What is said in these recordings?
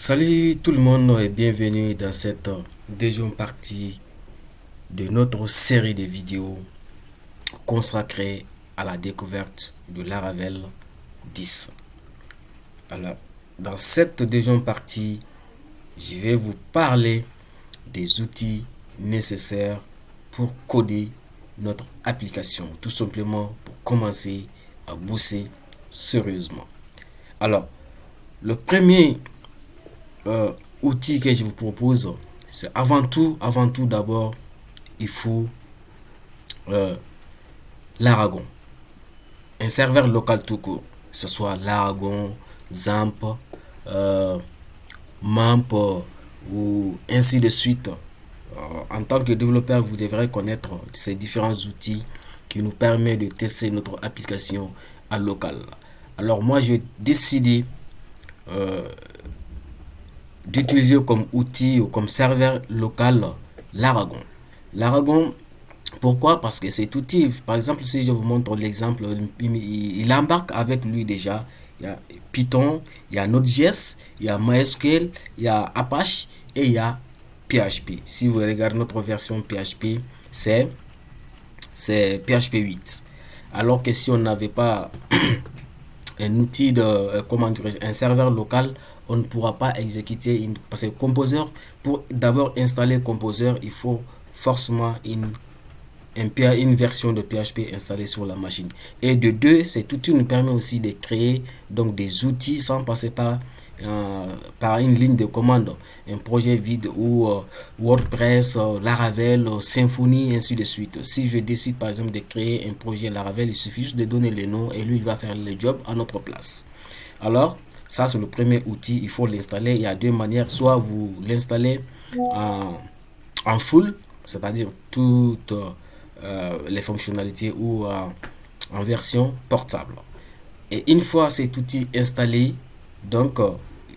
Salut tout le monde et bienvenue dans cette deuxième partie de notre série de vidéos consacrée à la découverte de Laravel 10. Alors, dans cette deuxième partie, je vais vous parler des outils nécessaires pour coder notre application, tout simplement pour commencer à bosser sérieusement. Alors, le premier outil que je vous propose, c'est avant tout d'abord, il faut l'Aragon, un serveur local tout court, que ce soit l'Aragon, Zamp, Mamp ou ainsi de suite. En tant que développeur, vous devrez connaître ces différents outils qui nous permettent de tester notre application à local. Alors moi, j'ai décidé d'utiliser comme outil ou comme serveur local l'Aragon. L'Aragon, pourquoi? Parce que cet outil, par exemple, si je vous montre l'exemple, il embarque avec lui déjà. Il y a Python, il y a Node.js, il y a MySQL, il y a Apache et il y a PHP. Si vous regardez notre version PHP, c'est PHP 8. Alors que si on n'avait pas un outil de un serveur local, on ne pourra pas exécuter parce que Composer, pour d'abord installer Composer, il faut forcément une version de PHP installée sur la machine. Et de deux, cet outil nous permet aussi de créer donc des outils sans passer par une ligne de commande, un projet vide ou WordPress, Laravel, Symfony, ainsi de suite. Si je décide par exemple de créer un projet Laravel, il suffit juste de donner le nom et lui il va faire le job à notre place. Alors, ça c'est le premier outil, il faut l'installer. Il y a deux manières, soit vous l'installez en full, c'est-à-dire toutes les fonctionnalités ou en version portable. Et une fois cet outil installé, donc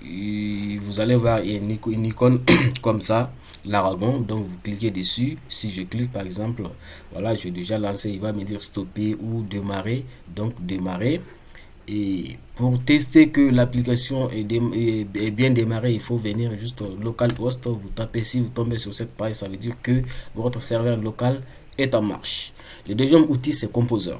vous allez voir une icône comme ça, l'Aragon. Donc vous cliquez dessus. Si je clique par exemple, voilà, j'ai déjà lancé, il va me dire stopper ou démarrer. Donc démarrer. Et pour tester que l'application est bien démarrée, il faut venir juste au localhost. Vous tapez, si vous tombez sur cette page, ça veut dire que votre serveur local est en marche. Le deuxième outil, c'est Composer.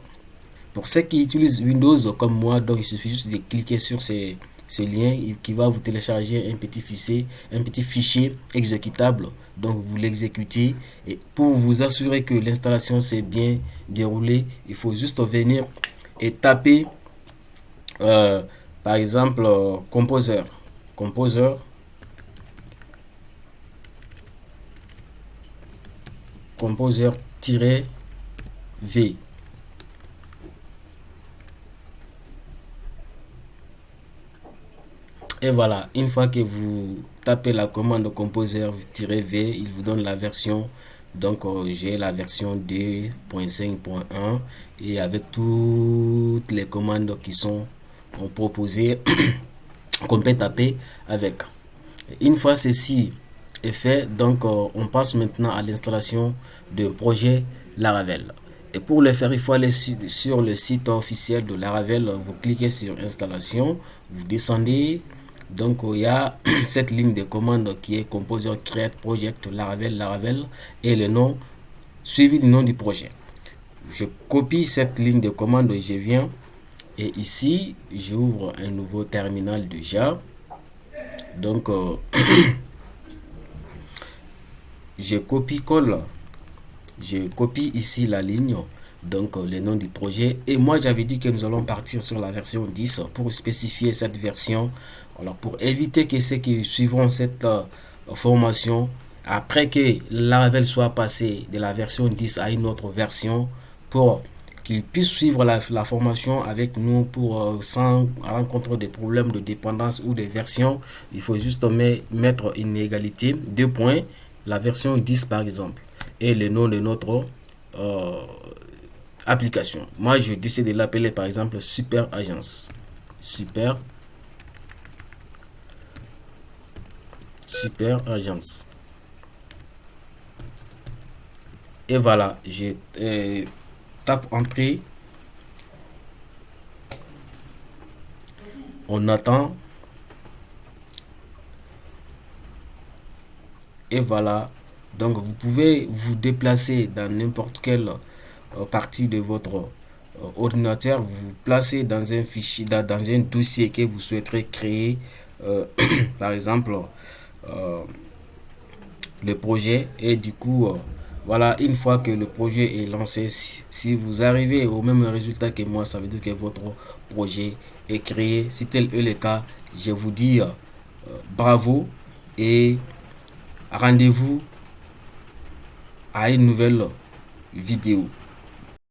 Pour ceux qui utilisent Windows comme moi, donc il suffit juste de cliquer sur ce lien qui va vous télécharger un petit fichier exécutable. Donc vous l'exécutez et pour vous assurer que l'installation s'est bien déroulée, il faut juste venir et taper par exemple Composer. Composer. Composer-V. Et voilà, une fois que vous tapez la commande Composer-V, il vous donne la version. Donc j'ai la version 2.5.1 et avec toutes les commandes qui sont proposées qu'on peut taper avec. Une fois ceci est fait, donc on passe maintenant à l'installation d'un projet Laravel. Et pour le faire, il faut aller sur le site officiel de Laravel. Vous cliquez sur installation, vous descendez. Donc il y a cette ligne de commande qui est Composer Create Project Laravel et le nom suivi du nom du projet. Je copie cette ligne de commande et je viens et ici j'ouvre un nouveau terminal déjà. Donc je copie-colle, je copie ici la ligne, donc le nom du projet. Et moi j'avais dit que nous allons partir sur la version 10 pour spécifier cette version. Alors pour éviter que ceux qui suivront cette formation, après que Laravel soit passé de la version 10 à une autre version, pour qu'ils puissent suivre la formation avec nous sans rencontrer des problèmes de dépendance ou de version, il faut juste mettre une égalité, deux points, la version 10 par exemple, et le nom de notre application. Moi, je décide de l'appeler par exemple Super Agence. Super Agence. Et voilà, je tape entrée. On attend. Et voilà, donc vous pouvez vous déplacer dans n'importe quelle partie de votre ordinateur, vous vous placez dans un fichier, dans un dossier que vous souhaiterez créer, par exemple le projet. Et du coup, voilà, une fois que le projet est lancé, si vous arrivez au même résultat que moi, ça veut dire que votre projet est créé. Si tel est le cas, je vous dis bravo et rendez-vous à une nouvelle vidéo.